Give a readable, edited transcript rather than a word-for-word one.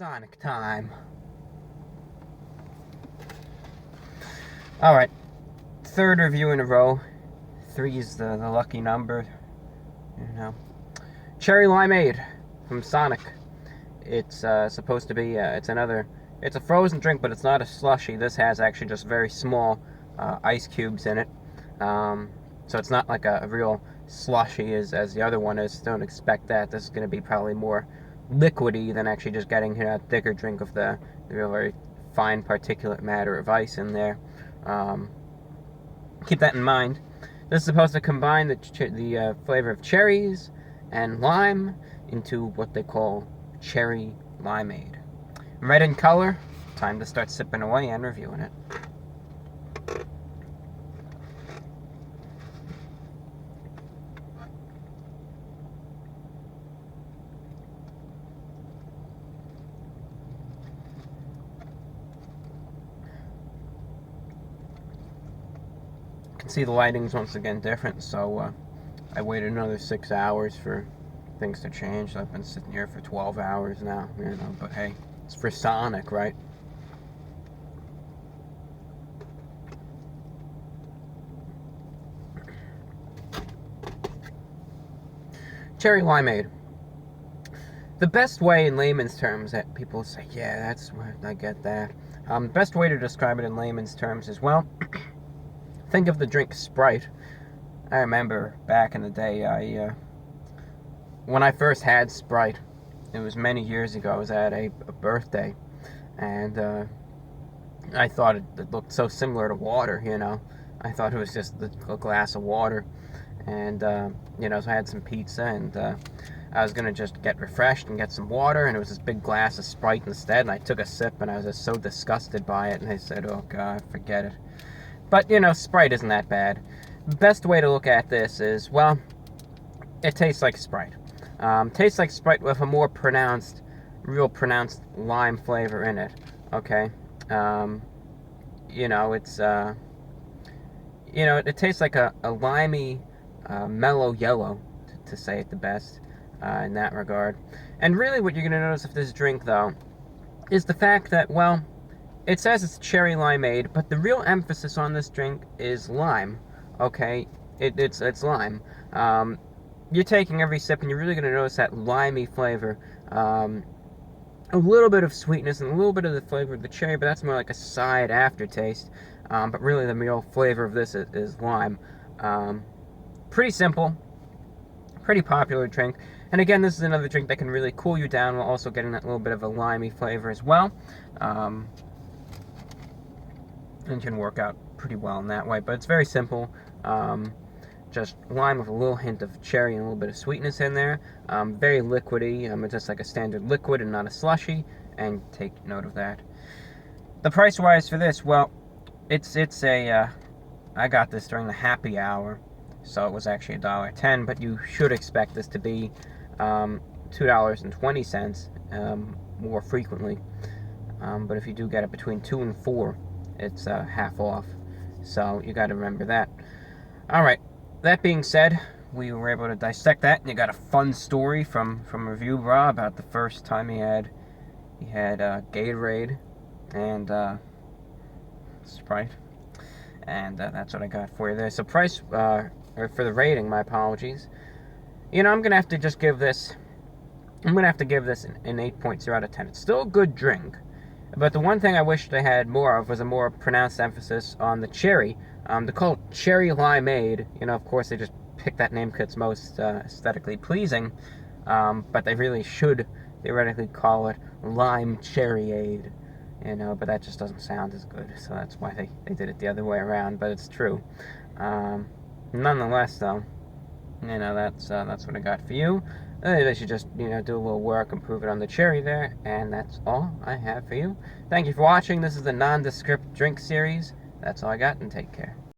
Sonic time. Alright, third review in a row. 3 is the lucky number, you know. Cherry Limeade from Sonic. It's supposed to be, it's a frozen drink, but it's not a slushy. This has actually just very small ice cubes in it. So it's not like a real slushy as the other one is. Don't expect that. This is going to be probably more liquidy than actually just getting a thicker drink of the real very fine particulate matter of ice in there. Keep that in mind. This is supposed to combine the flavor of cherries and lime into what they call Cherry Limeade. Red in color. Time to start sipping away and reviewing it. Can see the lighting's once again different, so I waited another 6 hours for things to change. I've been sitting here for 12 hours now, you know, but hey, it's for Sonic, right? Cherry Limeade. The best way in layman's terms that people say, yeah, that's what, I get that. The best way to describe it in layman's terms is, well, think of the drink Sprite. I remember back in the day, when I first had Sprite, it was many years ago. I was at a birthday, and I thought it looked so similar to water, you know. I thought it was just a glass of water, and you know, so I had some pizza, and I was gonna just get refreshed and get some water, and it was this big glass of Sprite instead, and I took a sip, and I was just so disgusted by it, and I said, oh God, forget it. But, you know, Sprite isn't that bad. The best way to look at this is, well, it tastes like Sprite. Tastes like Sprite with a more real pronounced lime flavor in it, okay? You know, it's, you know, it tastes like a limey, mellow yellow, to say it the best, in that regard. And really what you're going to notice of this drink, though, is the fact that, well, it says it's Cherry Limeade, but the real emphasis on this drink is lime, okay? It's lime. You're taking every sip, and you're really going to notice that limey flavor. A little bit of sweetness and a little bit of the flavor of the cherry, but that's more like a side aftertaste. But really the real flavor of this is lime. Pretty simple, pretty popular drink. And again, this is another drink that can really cool you down while also getting that little bit of a limey flavor as well. And can work out pretty well in that way, but it's very simple. Just lime with a little hint of cherry and a little bit of sweetness in there. Very liquidy. It's just like a standard liquid and not a slushy, and take note of that. The price wise for this, well, it's a I got this during the happy hour, so it was actually $1.10, but you should expect this to be $2.20 more frequently. But if you do get it between 2 and 4, it's half off, so you got to remember that. Alright, that being said, we were able to dissect that, and you got a fun story from Review Raw about the first time he had Gatorade and Sprite, and that's what I got for you there. So price, or for the rating, my apologies. You know, I'm gonna have to just give this, an 8.0 out of 10. It's still a good drink. But the one thing I wish they had more of was a more pronounced emphasis on the cherry. They call it Cherry Limeade. You know, of course, they just picked that name because it's most aesthetically pleasing. But they really should theoretically call it Lime Cherryade. You know, but that just doesn't sound as good. So that's why they did it the other way around. But it's true. Nonetheless, though, you know, that's what I got for you. They should just, you know, do a little work, improve it on the cherry there, and that's all I have for you. Thank you for watching. This is the nondescript drink series. That's all I got, and take care.